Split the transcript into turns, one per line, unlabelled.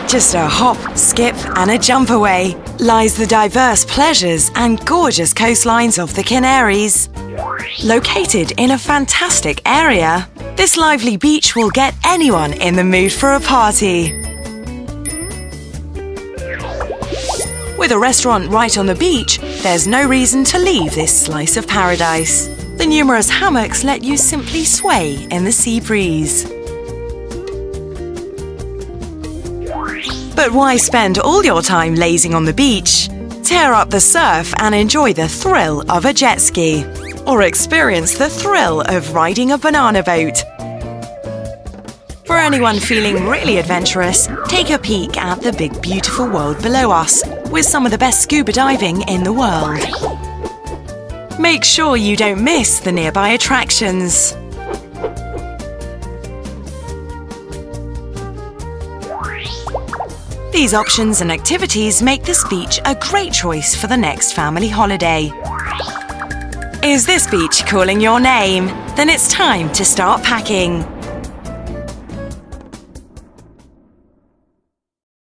Just a hop, skip and a jump away lies the diverse pleasures and gorgeous coastlines of the Canaries. Located in a fantastic area, this lively beach will get anyone in the mood for a party. With a restaurant right on the beach, there's no reason to leave this slice of paradise. The numerous hammocks let you simply sway in the sea breeze. But why spend all your time lazing on the beach? Tear up the surf and enjoy the thrill of a jet ski, or experience the thrill of riding a banana boat. For anyone feeling really adventurous, take a peek at the big beautiful world below us, with some of the best scuba diving in the world. Make sure you don't miss the nearby attractions. These options and activities make this beach a great choice for the next family holiday. Is this beach calling your name? Then it's time to start packing.